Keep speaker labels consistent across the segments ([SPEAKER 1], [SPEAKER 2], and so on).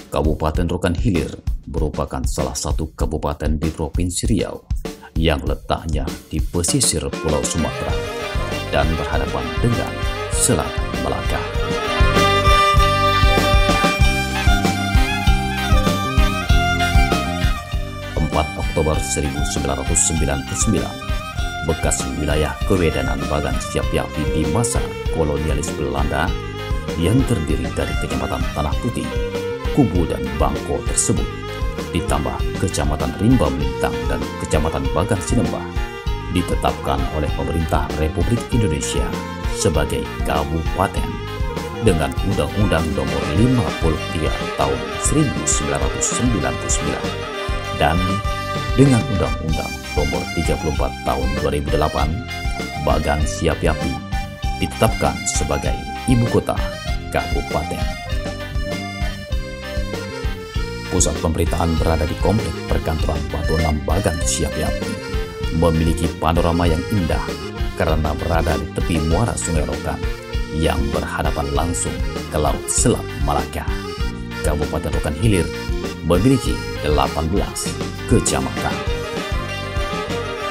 [SPEAKER 1] Kabupaten Rokan Hilir merupakan salah satu kabupaten di Provinsi Riau yang letaknya di pesisir Pulau Sumatera dan berhadapan dengan Selat Malaka. 4 Oktober 1999, bekas wilayah kewedanan Bagan Siapiapi di masa kolonialis Belanda yang terdiri dari Kecamatan Tanah Putih, Kubu dan Bangko tersebut, ditambah Kecamatan Rimba Melintang dan Kecamatan Bagan Sinembah, ditetapkan oleh pemerintah Republik Indonesia sebagai kabupaten dengan Undang-Undang Nomor 53 Tahun 1999 dan dengan Undang-Undang Nomor 34 Tahun 2008, Bagan Siapiapi ditetapkan sebagai ibu kota kabupaten. Pusat pemerintahan berada di komplek perkantoran Batu Enam Bagan Siapiapi, memiliki panorama yang indah karena berada di tepi muara Sungai Rokan yang berhadapan langsung ke Laut Selat Malaka. Kabupaten Rokan Hilir memiliki 18 kecamatan.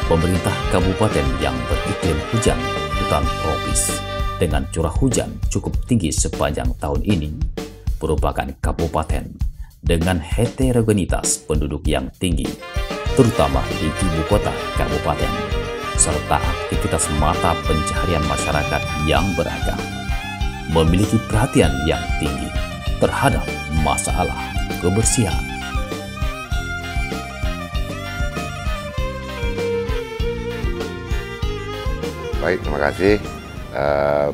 [SPEAKER 1] Pemerintah kabupaten yang beriklim hujan hutan tropis dengan curah hujan cukup tinggi sepanjang tahun ini merupakan kabupaten dengan heterogenitas penduduk yang tinggi, terutama di ibu kota kabupaten, serta aktivitas mata pencaharian masyarakat yang beragam, memiliki perhatian yang tinggi terhadap masalah kebersihan.
[SPEAKER 2] Baik, terima kasih.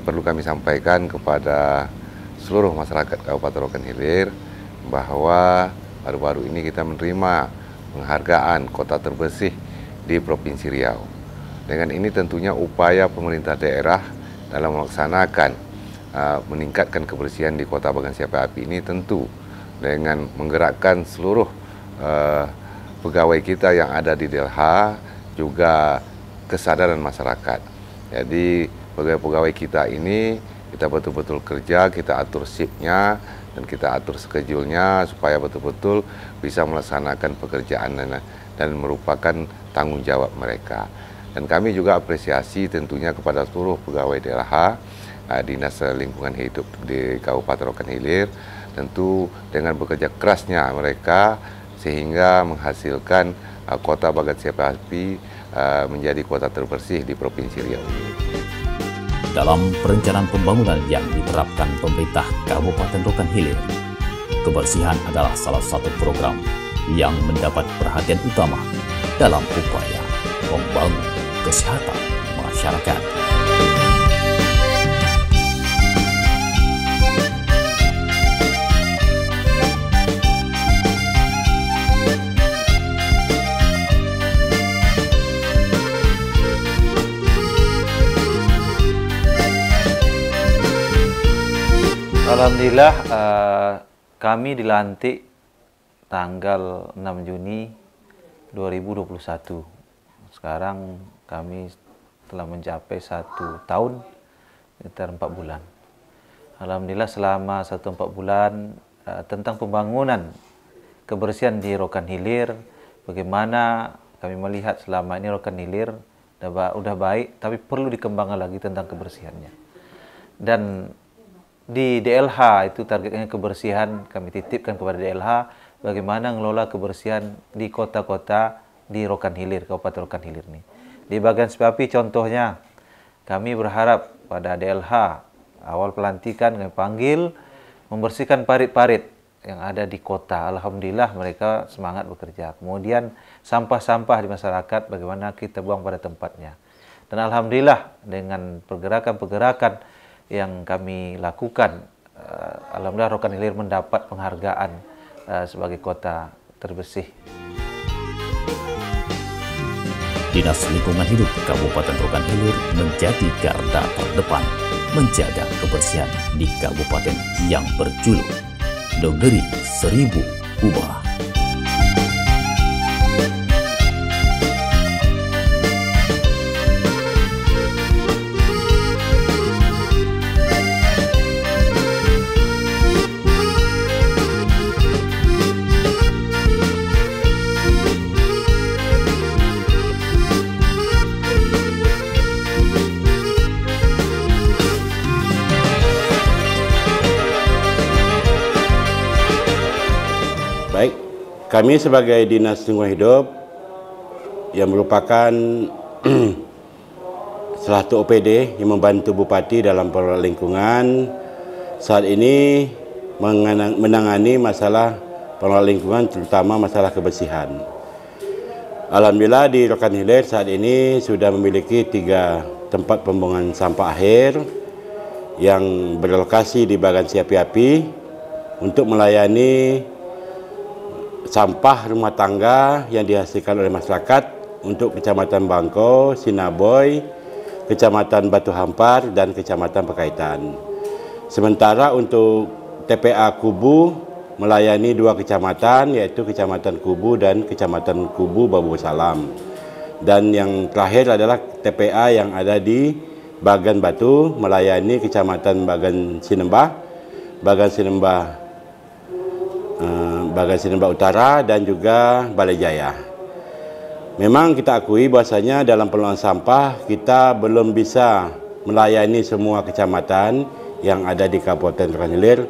[SPEAKER 2] Perlu kami sampaikan kepada seluruh masyarakat Kabupaten Rokan Hilir bahwa baru-baru ini kita menerima penghargaan kota terbersih di Provinsi Riau. Dengan ini tentunya upaya pemerintah daerah dalam melaksanakan meningkatkan kebersihan di kota Bagan Siapiapi ini tentu dengan menggerakkan seluruh pegawai kita yang ada di DLH, juga kesadaran masyarakat. Jadi pegawai-pegawai kita ini kita betul-betul kerja, kita atur shiftnya dan kita atur schedule-nya supaya betul-betul bisa melaksanakan pekerjaan dan merupakan tanggung jawab mereka. Dan kami juga apresiasi tentunya kepada seluruh pegawai DLH, Dinas Lingkungan Hidup di Kabupaten Rokan Hilir, tentu dengan bekerja kerasnya mereka sehingga menghasilkan kota Bagan Siapiapi menjadi kota terbersih di Provinsi Riau.
[SPEAKER 1] Dalam perencanaan pembangunan yang diterapkan pemerintah Kabupaten Rokan Hilir, kebersihan adalah salah satu program yang mendapat perhatian utama dalam upaya membangun kesehatan masyarakat.
[SPEAKER 3] Alhamdulillah kami dilantik tanggal 6 Juni 2021. Sekarang kami telah mencapai 1 tahun sekitar 4 bulan. Alhamdulillah selama 1-4 bulan tentang pembangunan kebersihan di Rokan Hilir, bagaimana kami melihat selama ini Rokan Hilir udah baik, tapi perlu dikembangkan lagi tentang kebersihannya. Dan di DLH itu targetnya kebersihan, kami titipkan kepada DLH bagaimana mengelola kebersihan di kota-kota di Rokan Hilir, Kabupaten Rokan Hilir ini. Di Bagan Siapiapi contohnya, kami berharap pada DLH awal pelantikan kami panggil membersihkan parit-parit yang ada di kota. Alhamdulillah mereka semangat bekerja. Kemudian sampah-sampah di masyarakat bagaimana kita buang pada tempatnya. Dan alhamdulillah dengan pergerakan-pergerakan yang kami lakukan, alhamdulillah Rokan Hilir mendapat penghargaan sebagai kota terbersih.
[SPEAKER 1] Dinas Lingkungan Hidup Kabupaten Rokan Hilir menjadi garda terdepan menjaga kebersihan di kabupaten yang berjuluk Negeri Seribu Kubah.
[SPEAKER 4] Kami sebagai Dinas Lingkungan Hidup yang merupakan salah satu OPD yang membantu Bupati dalam pengelolaan lingkungan, saat ini menangani masalah pengelolaan lingkungan, terutama masalah kebersihan. Alhamdulillah di Rokan Hilir saat ini sudah memiliki 3 tempat pembuangan sampah akhir yang berlokasi di Bagan Siapi-Api untuk melayani sampah rumah tangga yang dihasilkan oleh masyarakat untuk Kecamatan Bangko, Sinaboy, Kecamatan Batu Hampar, dan Kecamatan Pekaitan. Sementara untuk TPA Kubu melayani 2 kecamatan, yaitu Kecamatan Kubu dan Kecamatan Kubu Babu Salam. Dan yang terakhir adalah TPA yang ada di Bagan Batu melayani Kecamatan Bagan Sinembah, Bagan Sinembah Utara, dan juga Balai Jaya. Memang kita akui bahwasanya dalam pengelolaan sampah kita belum bisa melayani semua kecamatan yang ada di Kabupaten Rokan Hilir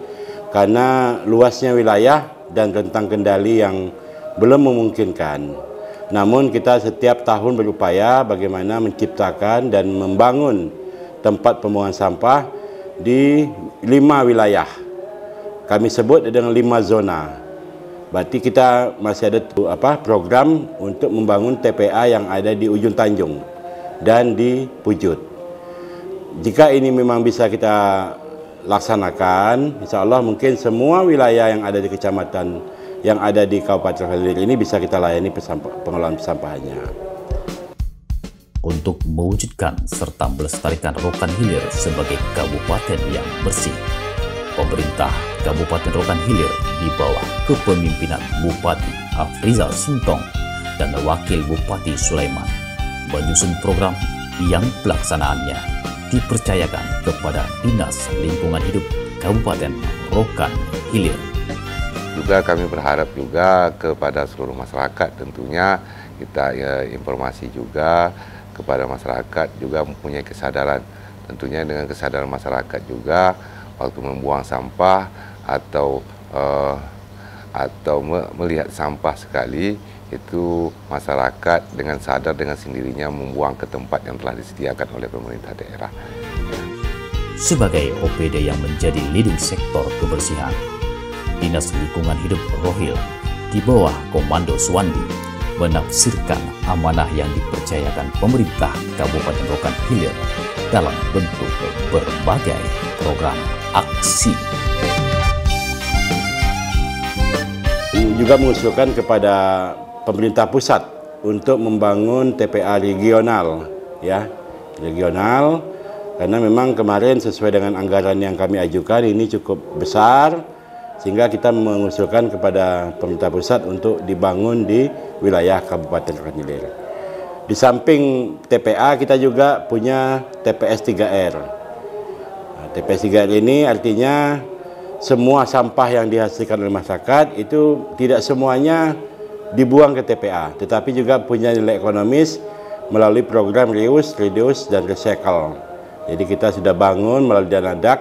[SPEAKER 4] karena luasnya wilayah dan rentang kendali yang belum memungkinkan. Namun kita setiap tahun berupaya bagaimana menciptakan dan membangun tempat pembuangan sampah di 5 wilayah. Kami sebut dengan 5 zona. Berarti kita masih ada program untuk membangun TPA yang ada di Ujung Tanjung dan di Pujut. Jika ini memang bisa kita laksanakan, insya Allah mungkin semua wilayah yang ada di kecamatan yang ada di Kabupaten Rokan Hilir ini bisa kita layani pengelolaan sampahnya.
[SPEAKER 1] Untuk mewujudkan serta melestarikan Rokan Hilir sebagai kabupaten yang bersih, pemerintah Kabupaten Rokan Hilir di bawah kepemimpinan Bupati Afrizal Sintong dan Wakil Bupati Sulaiman menyusun program yang pelaksanaannya dipercayakan kepada Dinas Lingkungan Hidup Kabupaten Rokan Hilir.
[SPEAKER 2] Juga kami berharap juga kepada seluruh masyarakat, tentunya kita informasi juga kepada masyarakat juga mempunyai kesadaran. Tentunya dengan kesadaran masyarakat juga waktu membuang sampah atau melihat sampah sekali, itu masyarakat dengan sadar dengan sendirinya membuang ke tempat yang telah disediakan oleh pemerintah daerah.
[SPEAKER 1] Sebagai OPD yang menjadi leading sektor kebersihan, Dinas Lingkungan Hidup Rohil di bawah Komando Suwandi menafsirkan amanah yang dipercayakan pemerintah Kabupaten Rokan Hilir dalam bentuk berbagai program aksi.
[SPEAKER 4] Juga mengusulkan kepada pemerintah pusat untuk membangun TPA regional, ya, regional, karena memang kemarin sesuai dengan anggaran yang kami ajukan ini cukup besar, sehingga kita mengusulkan kepada pemerintah pusat untuk dibangun di wilayah Kabupaten Rokan Hilir. Di samping TPA kita juga punya TPS 3R. Nah, TPS 3R ini artinya semua sampah yang dihasilkan oleh masyarakat itu tidak semuanya dibuang ke TPA, tetapi juga punya nilai ekonomis melalui program reuse, reduce, dan recycle. Jadi kita sudah bangun melalui dana DAK.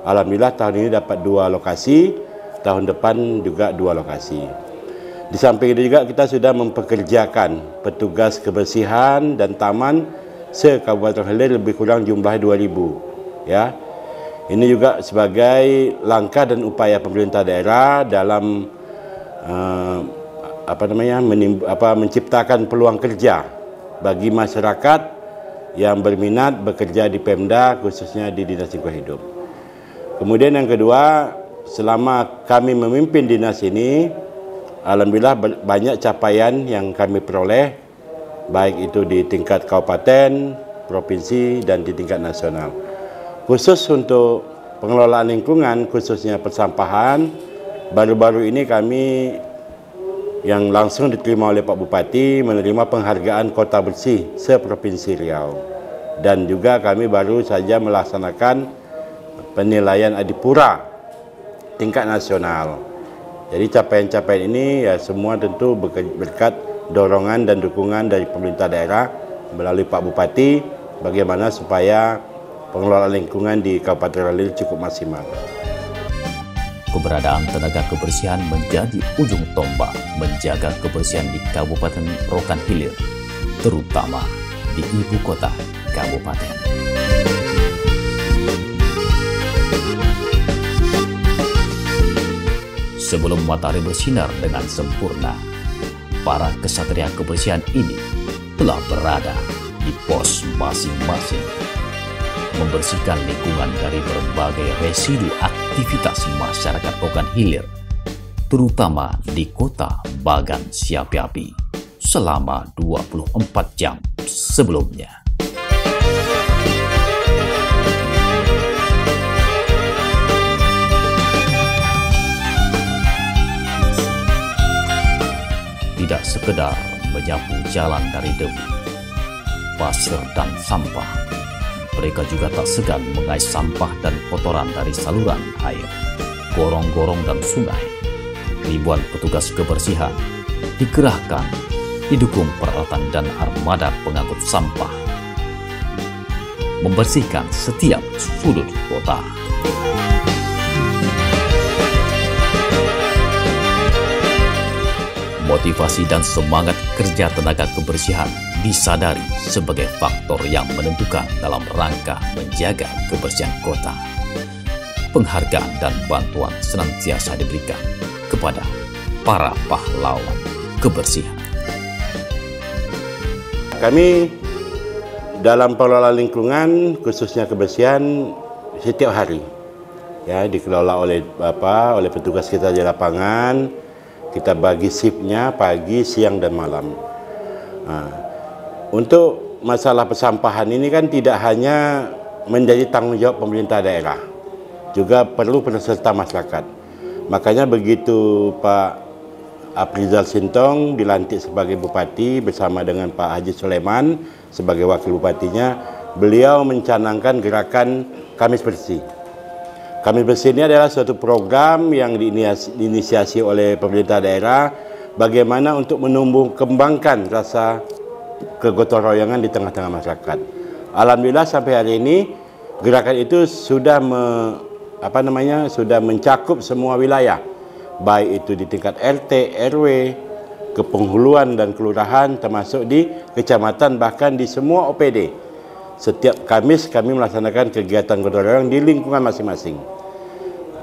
[SPEAKER 4] Alhamdulillah tahun ini dapat 2 lokasi, tahun depan juga 2 lokasi. Di samping itu juga kita sudah mempekerjakan petugas kebersihan dan taman se-Kabupaten Rokan Hilir lebih kurang jumlah 2.000, ya. Ini juga sebagai langkah dan upaya pemerintah daerah dalam menciptakan peluang kerja bagi masyarakat yang berminat bekerja di Pemda, khususnya di Dinas Lingkungan Hidup. Kemudian yang kedua, selama kami memimpin dinas ini, alhamdulillah banyak capaian yang kami peroleh, baik itu di tingkat kabupaten, provinsi, dan di tingkat nasional. Khusus untuk pengelolaan lingkungan, khususnya persampahan, baru-baru ini kami yang langsung diterima oleh Pak Bupati menerima penghargaan Kota Bersih se-Provinsi Riau. Dan juga kami baru saja melaksanakan penilaian Adipura tingkat nasional. Jadi capaian-capaian ini ya semua tentu berkat dorongan dan dukungan dari pemerintah daerah melalui Pak Bupati, bagaimana supaya pengelolaan lingkungan di Kabupaten Rokan Hilir cukup maksimal.
[SPEAKER 1] keberadaan tenaga kebersihan menjadi ujung tombak menjaga kebersihan di Kabupaten Rokan Hilir, terutama di ibu kota kabupaten. Sebelum matahari bersinar dengan sempurna, para kesatria kebersihan ini telah berada di pos masing-masing, membersihkan lingkungan dari berbagai residu aktivitas masyarakat Rokan Hilir, terutama di kota Bagan Siapi-Api, selama 24 jam sebelumnya. Tidak sekedar menyapu jalan dari debu, pasir dan sampah, mereka juga tak segan mengais sampah dan kotoran dari saluran air, gorong-gorong dan sungai. Ribuan petugas kebersihan dikerahkan, didukung peralatan dan armada pengangkut sampah, membersihkan setiap sudut kota. Motivasi dan semangat kerja tenaga kebersihan disadari sebagai faktor yang menentukan dalam rangka menjaga kebersihan kota. Penghargaan dan bantuan senantiasa diberikan kepada para pahlawan kebersihan.
[SPEAKER 4] Kami dalam pengelolaan lingkungan, khususnya kebersihan, setiap hari ya dikelola oleh petugas kita di lapangan. Kita bagi shiftnya pagi, siang, dan malam. Nah, untuk masalah pesampahan ini kan tidak hanya menjadi tanggung jawab pemerintah daerah, juga perlu peserta masyarakat. Makanya begitu Pak Aprizal Sintong dilantik sebagai Bupati bersama dengan Pak Haji Sulaiman sebagai Wakil Bupatinya, beliau mencanangkan gerakan Kamis Bersih. Kamis Bersih ini adalah suatu program yang diinisiasi oleh pemerintah daerah bagaimana untuk menumbuh kembangkan rasa kegotong royongan di tengah-tengah masyarakat. Alhamdulillah sampai hari ini gerakan itu sudah sudah mencakup semua wilayah, baik itu di tingkat RT, RW, kepenghuluan dan kelurahan, termasuk di kecamatan, bahkan di semua OPD. Setiap Kamis kami melaksanakan kegiatan gotong royong di lingkungan masing-masing.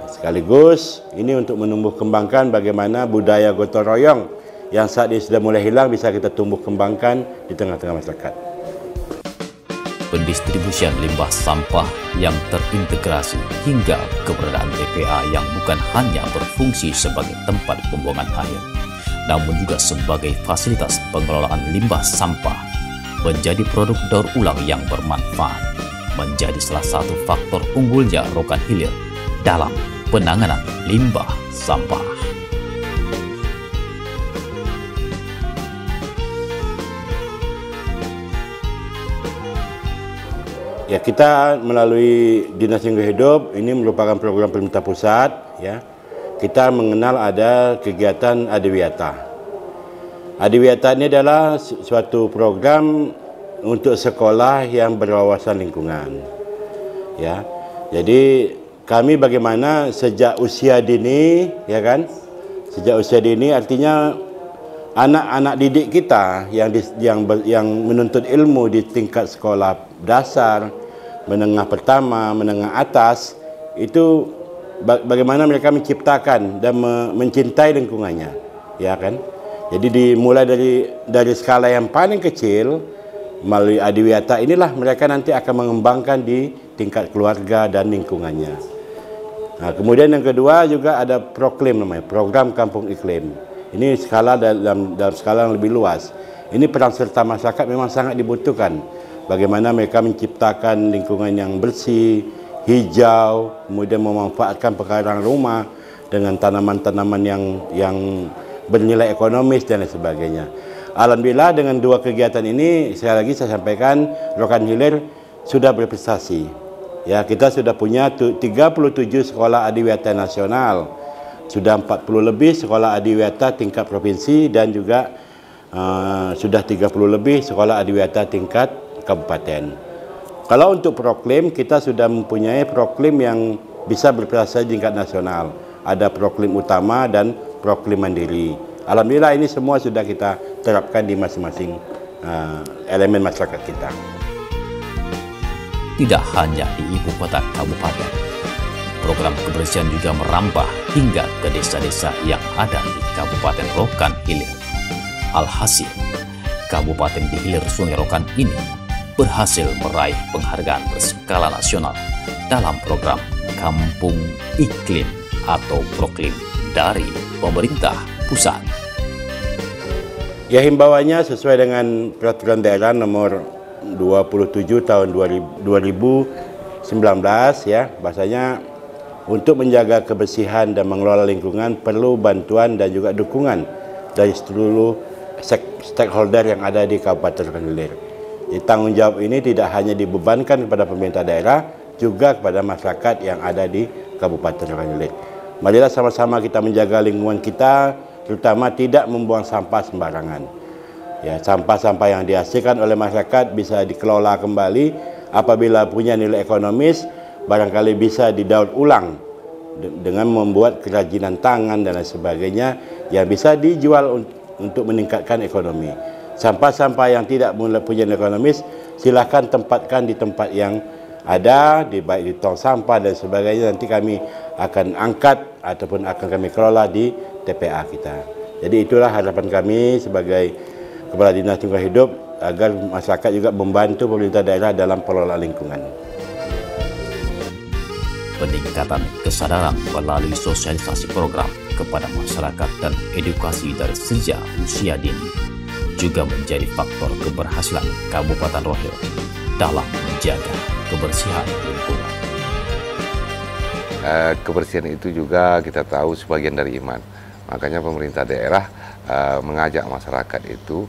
[SPEAKER 4] Sekaligus ini untuk menumbuh kembangkan bagaimana budaya gotong royong yang saat ini sudah mulai hilang bisa kita tumbuh kembangkan di tengah-tengah masyarakat.
[SPEAKER 1] Pendistribusian limbah sampah yang terintegrasi hingga keberadaan TPA yang bukan hanya berfungsi sebagai tempat pembuangan air, namun juga sebagai fasilitas pengelolaan limbah sampah, menjadi produk daur ulang yang bermanfaat, menjadi salah satu faktor unggulnya Rokan Hilir dalam penanganan limbah sampah.
[SPEAKER 4] Ya, kita melalui Dinas Lingkungan Hidup, ini merupakan program pemerintah pusat, ya. Kita mengenal ada kegiatan Adiwiyata. Adiwiyata ini adalah suatu program untuk sekolah yang berwawasan lingkungan. Ya. Jadi kami bagaimana sejak usia dini, ya kan? Sejak usia dini artinya anak-anak didik kita yang menuntut ilmu di tingkat sekolah dasar, menengah pertama, menengah atas, itu bagaimana mereka menciptakan dan mencintai lingkungannya, ya kan? Jadi dimulai dari skala yang paling kecil, melalui Adiwiyata inilah mereka nanti akan mengembangkan di tingkat keluarga dan lingkungannya. Nah, kemudian yang kedua juga ada Proklim namanya, Program Kampung Iklim. Ini skala dalam skala yang lebih luas. Ini peran serta masyarakat memang sangat dibutuhkan. Bagaimana mereka menciptakan lingkungan yang bersih, hijau, kemudian memanfaatkan pekarangan rumah dengan tanaman-tanaman yang bernilai ekonomis dan lain sebagainya. Alhamdulillah dengan dua kegiatan ini, sekali lagi saya sampaikan, Rokan Hilir sudah berprestasi. Ya, kita sudah punya 37 sekolah Adiwiyata nasional, sudah 40 lebih sekolah Adiwiyata tingkat provinsi, dan juga sudah 30 lebih sekolah Adiwiyata tingkat kabupaten. Kalau untuk Proklim, kita sudah mempunyai Proklim yang bisa berprestasi di tingkat nasional. ada proklim utama dan proklim mandiri. Alhamdulillah ini semua sudah kita terapkan di masing-masing elemen masyarakat kita.
[SPEAKER 1] Tidak hanya di ibu kota kabupaten, program kebersihan juga merambah hingga ke desa-desa yang ada di Kabupaten Rokan Hilir. Alhasil, Kabupaten di hilir Sungai Rokan ini berhasil meraih penghargaan berskala nasional dalam program Kampung Iklim atau Proklim dari pemerintah pusat.
[SPEAKER 4] Ya, himbauannya sesuai dengan peraturan daerah nomor 27 tahun 2019 ya, bahasanya untuk menjaga kebersihan dan mengelola lingkungan perlu bantuan dan juga dukungan dari seluruh stakeholder yang ada di Kabupaten Rokan Hilir. Tanggung jawab ini tidak hanya dibebankan kepada pemerintah daerah, juga kepada masyarakat yang ada di Kabupaten Rokan Hilir. Marilah sama-sama kita menjaga lingkungan kita, terutama tidak membuang sampah sembarangan. Ya, sampah-sampah yang dihasilkan oleh masyarakat bisa dikelola kembali, apabila punya nilai ekonomis, barangkali bisa didaur ulang dengan membuat kerajinan tangan dan lain sebagainya yang bisa dijual untuk meningkatkan ekonomi. Sampah-sampah yang tidak punya nilai ekonomis, silahkan tempatkan di tempat yang ada, baik di tong sampah dan sebagainya. Nanti kami akan angkat ataupun akan kami kelola di TPA kita. Jadi itulah harapan kami sebagai Kepala Dinas Lingkungan Hidup, agar masyarakat juga membantu pemerintah daerah dalam pengelolaan lingkungan.
[SPEAKER 1] Peningkatan kesadaran melalui sosialisasi program kepada masyarakat dan edukasi dari sejak usia dini juga menjadi faktor keberhasilan Kabupaten Rohil dalam menjaga kebersihan lingkungan.
[SPEAKER 2] Kebersihan itu juga kita tahu sebagian dari iman. Makanya pemerintah daerah mengajak masyarakat itu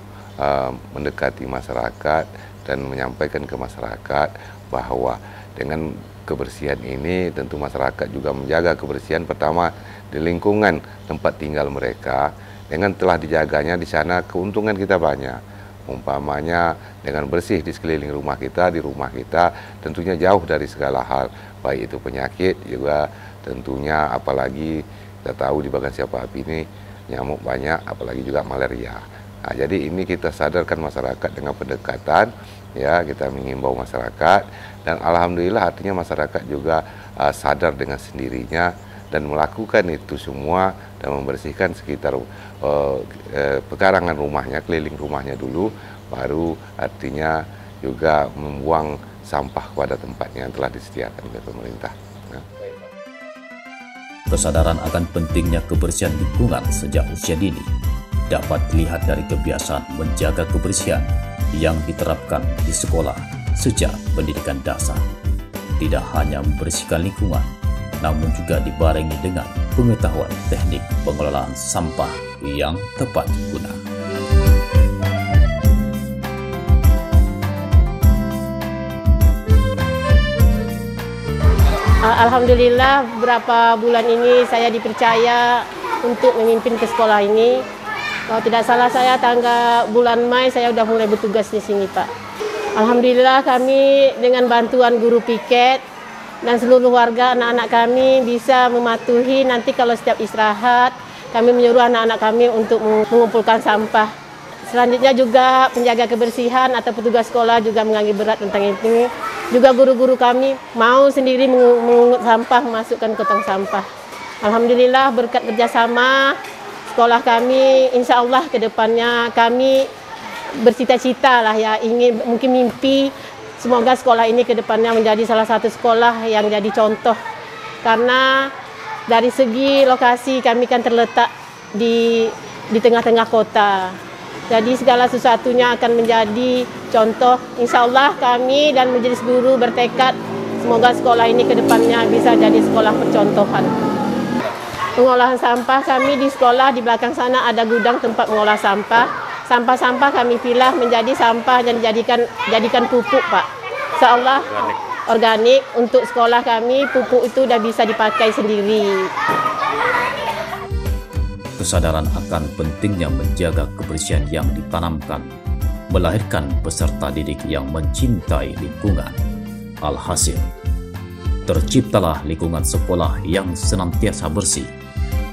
[SPEAKER 2] mendekati masyarakat dan menyampaikan ke masyarakat bahwa dengan kebersihan ini tentu masyarakat juga menjaga kebersihan pertama di lingkungan tempat tinggal mereka. Dengan telah dijaganya di sana keuntungan kita banyak. Umpamanya dengan bersih di sekeliling rumah kita, di rumah kita tentunya jauh dari segala hal, baik itu penyakit juga tentunya, apalagi kita tahu di Bagan Siapa Api ini nyamuk banyak, apalagi juga malaria. Nah, jadi ini kita sadarkan masyarakat dengan pendekatan, ya, kita mengimbau masyarakat, dan alhamdulillah artinya masyarakat juga sadar dengan sendirinya dan melakukan itu semua dan membersihkan sekitar pekarangan rumahnya, keliling rumahnya dulu, baru artinya juga membuang sampah pada tempatnya yang telah disediakan oleh pemerintah.
[SPEAKER 1] Kesadaran akan pentingnya kebersihan lingkungan sejak usia dini dapat dilihat dari kebiasaan menjaga kebersihan yang diterapkan di sekolah sejak pendidikan dasar. Tidak hanya membersihkan lingkungan, namun juga dibarengi dengan pengetahuan teknik pengelolaan sampah yang tepat guna.
[SPEAKER 5] Alhamdulillah beberapa bulan ini saya dipercaya untuk memimpin ke sekolah ini. Kalau tidak salah saya bulan Mei saya sudah mulai bertugas di sini, Pak. Alhamdulillah kami dengan bantuan guru piket dan seluruh warga, anak-anak kami bisa mematuhi nanti kalau setiap istirahat kami menyuruh anak-anak kami untuk mengumpulkan sampah. Selanjutnya juga penjaga kebersihan atau petugas sekolah juga mengambil berat tentang ini. Juga guru-guru kami mau sendiri mengungut sampah, memasukkan ke tong sampah. Alhamdulillah berkat kerjasama sekolah kami, insya Allah ke depannya kami bercita-cita lah ya, ingin mungkin mimpi semoga sekolah ini ke depannya menjadi salah satu sekolah yang jadi contoh. Karena dari segi lokasi kami kan terletak di tengah-tengah kota. Jadi segala sesuatunya akan menjadi contoh. Insya Allah kami dan majelis guru bertekad semoga sekolah ini ke depannya bisa jadi sekolah percontohan. Pengolahan sampah kami di sekolah, di belakang sana ada gudang tempat mengolah sampah. Sampah-sampah kami pilah menjadi sampah dan jadikan pupuk, Pak. Insya Allah organik untuk sekolah kami, pupuk itu sudah bisa dipakai sendiri.
[SPEAKER 1] Kesadaran akan pentingnya menjaga kebersihan yang ditanamkan melahirkan peserta didik yang mencintai lingkungan. Alhasil, terciptalah lingkungan sekolah yang senantiasa bersih,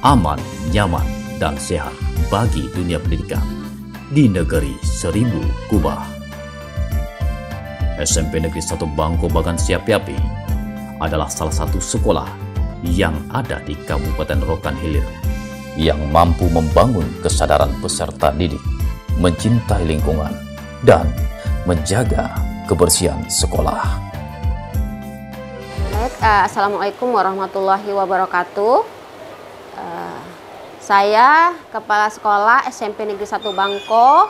[SPEAKER 1] aman, nyaman, dan sehat bagi dunia pendidikan di negeri 1000 kubah. SMP Negeri 1 Bangko Bagan Siapi-Api adalah salah satu sekolah yang ada di Kabupaten Rokan Hilir yang mampu membangun kesadaran peserta didik, mencintai lingkungan, dan menjaga kebersihan sekolah.
[SPEAKER 6] Assalamualaikum warahmatullahi wabarakatuh. Saya Kepala Sekolah SMP Negeri 1 Bangko,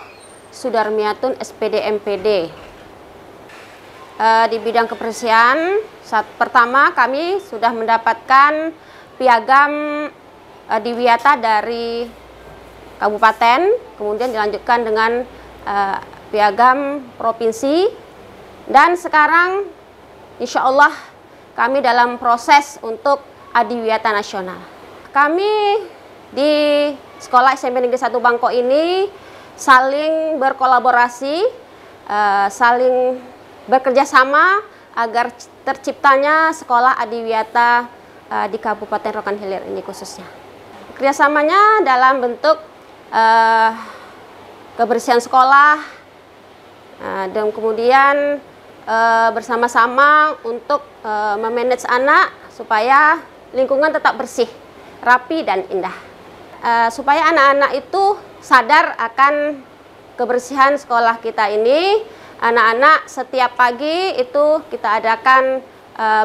[SPEAKER 6] Sudarmiatun SPD MPD. Di bidang kebersihan, pertama kami sudah mendapatkan piagam Adiwiyata dari kabupaten, kemudian dilanjutkan dengan piagam provinsi, dan sekarang insya Allah kami dalam proses untuk Adiwiyata nasional. Kami di Sekolah SMP Negeri 1 Bangko ini saling berkolaborasi, saling bekerja sama agar terciptanya Sekolah Adiwiyata di Kabupaten Rokan Hilir ini khususnya. Kerjasamanya dalam bentuk kebersihan sekolah, dan kemudian bersama-sama untuk memanage anak supaya lingkungan tetap bersih, rapi, dan indah. Supaya anak-anak itu sadar akan kebersihan sekolah kita ini, anak-anak setiap pagi itu kita adakan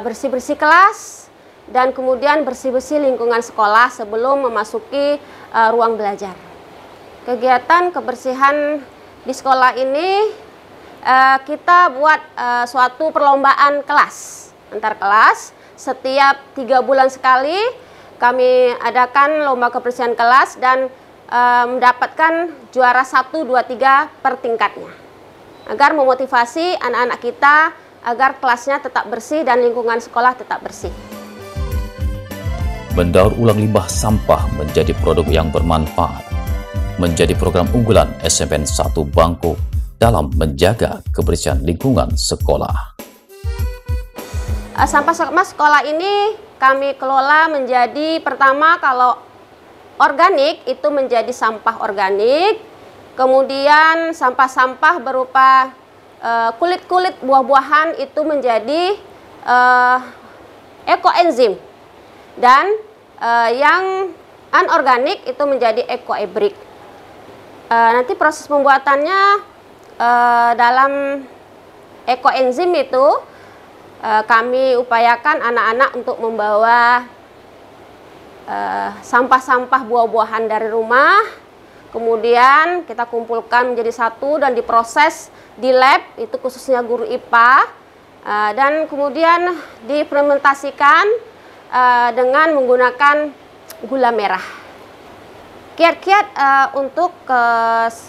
[SPEAKER 6] bersih-bersih kelas, dan kemudian bersih-bersih lingkungan sekolah sebelum memasuki ruang belajar. Kegiatan kebersihan di sekolah ini kita buat suatu perlombaan kelas, antar kelas. Setiap 3 bulan sekali kami adakan lomba kebersihan kelas dan mendapatkan juara 1, 2, 3 per tingkatnya. Agar memotivasi anak-anak kita agar kelasnya tetap bersih dan lingkungan sekolah tetap bersih.
[SPEAKER 1] Mendaur ulang limbah sampah menjadi produk yang bermanfaat, menjadi program unggulan SMPN 1 Bangko dalam menjaga kebersihan lingkungan sekolah.
[SPEAKER 6] Sampah sekolah ini kami kelola menjadi, pertama kalau organik itu menjadi sampah organik, kemudian sampah-sampah berupa kulit-kulit buah-buahan itu menjadi ekoenzim, dan yang anorganik itu menjadi ekoebrik. Nanti proses pembuatannya dalam ekoenzim itu kami upayakan anak-anak untuk membawa sampah-sampah buah-buahan dari rumah, kemudian kita kumpulkan menjadi satu dan diproses di lab, itu khususnya guru IPA, dan kemudian difermentasikan dengan menggunakan gula merah. Kiat-kiat untuk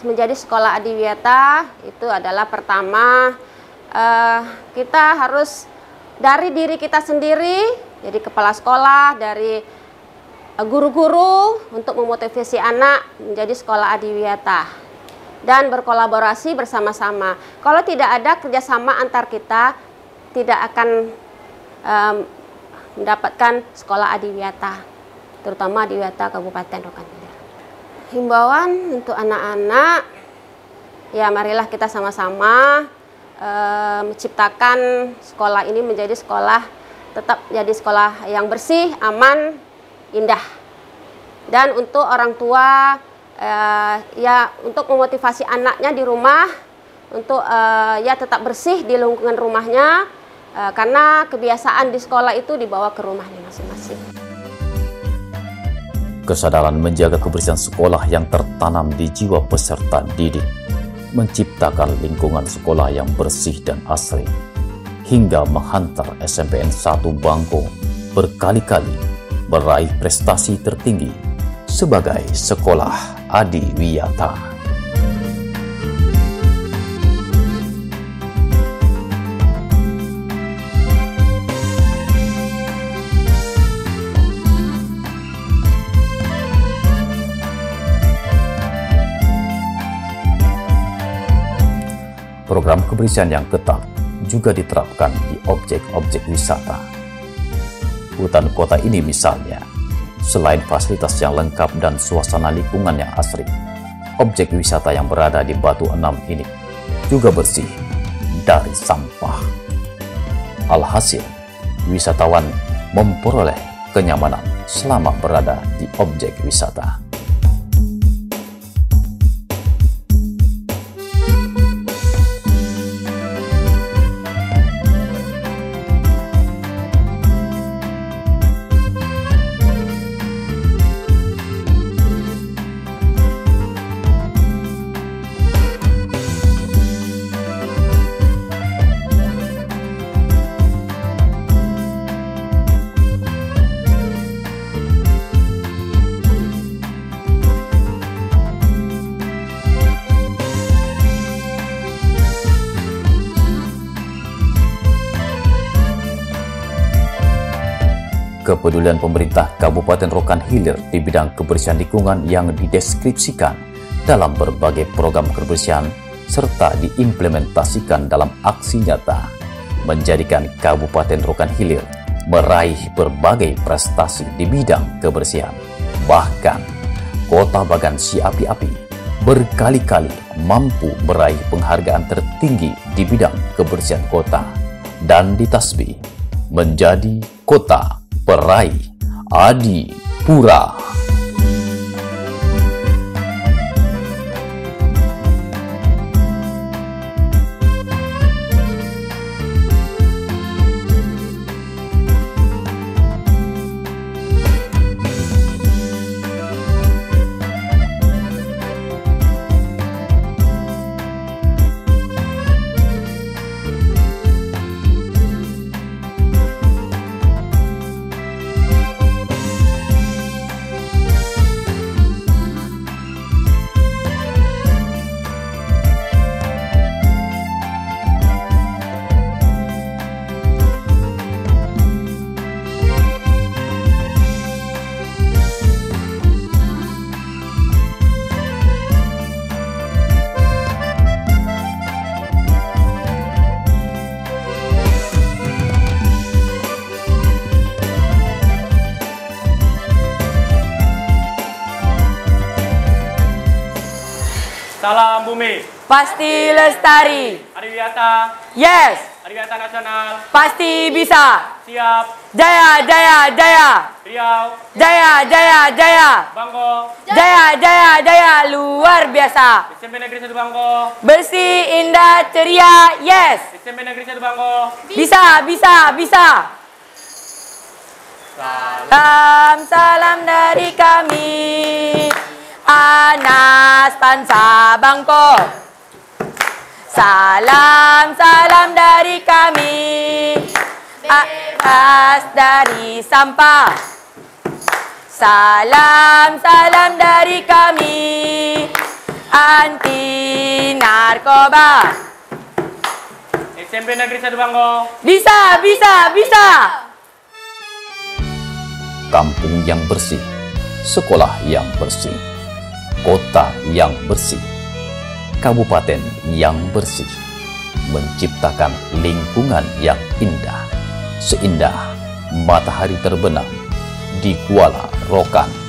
[SPEAKER 6] menjadi sekolah adiwiyata itu adalah, pertama kita harus dari diri kita sendiri, jadi kepala sekolah, dari guru-guru untuk memotivasi anak menjadi sekolah adiwiyata dan berkolaborasi bersama-sama. Kalau tidak ada kerjasama antar kita, tidak akan mendapatkan sekolah adiwiyata, terutama adiwiyata Kabupaten Rokan Hilir. Himbauan untuk anak-anak, ya marilah kita sama-sama menciptakan sekolah ini menjadi sekolah, tetap jadi sekolah yang bersih, aman, indah. Dan untuk orang tua, ya untuk memotivasi anaknya di rumah, untuk ya tetap bersih di lingkungan rumahnya, karena kebiasaan di sekolah itu dibawa ke rumahnya masing-masing.
[SPEAKER 1] Kesadaran menjaga kebersihan sekolah yang tertanam di jiwa peserta didik, menciptakan lingkungan sekolah yang bersih dan asri, hingga menghantar SMPN 1 Bangko berkali-kali meraih prestasi tertinggi sebagai sekolah adiwiyata. Program kebersihan yang ketat juga diterapkan di objek-objek wisata. Hutan kota ini misalnya Selain fasilitas yang lengkap dan suasana lingkungan yang asri, objek wisata yang berada di Batu Enam ini juga bersih dari sampah. Alhasil, wisatawan memperoleh kenyamanan selama berada di objek wisata. Kepedulian pemerintah Kabupaten Rokan Hilir di bidang kebersihan lingkungan yang dideskripsikan dalam berbagai program kebersihan serta diimplementasikan dalam aksi nyata menjadikan Kabupaten Rokan Hilir meraih berbagai prestasi di bidang kebersihan. Bahkan, Kota Bagan Si Api-Api berkali-kali mampu meraih penghargaan tertinggi di bidang kebersihan kota dan ditasbih menjadi kota peraih Adipura.
[SPEAKER 7] Salam bumi.
[SPEAKER 8] Pasti lestari.
[SPEAKER 7] Adiwiyata.
[SPEAKER 8] Yes.
[SPEAKER 7] Adiwiyata nasional.
[SPEAKER 8] Pasti bisa.
[SPEAKER 7] Siap.
[SPEAKER 8] Jaya, jaya, jaya.
[SPEAKER 7] Riau.
[SPEAKER 8] Jaya, jaya, jaya.
[SPEAKER 7] Bangko.
[SPEAKER 8] Jaya, jaya, jaya. Luar biasa.
[SPEAKER 7] SMP Negeri 1 Bangko.
[SPEAKER 8] Bersih, indah, ceria. Yes.
[SPEAKER 7] SMP Negeri 1 Bangko.
[SPEAKER 8] Bisa, bisa, bisa. Salam, salam dari kami. Anas Tansa Bangko. Salam, salam dari kami. Bebas dari sampah. Salam, salam dari kami. Anti narkoba.
[SPEAKER 7] SMP Negeri 1 Bangko.
[SPEAKER 8] Bisa, bisa, bisa.
[SPEAKER 1] Kampung yang bersih, sekolah yang bersih, kota yang bersih, kabupaten yang bersih, menciptakan lingkungan yang indah, seindah matahari terbenam di Kuala Rokan.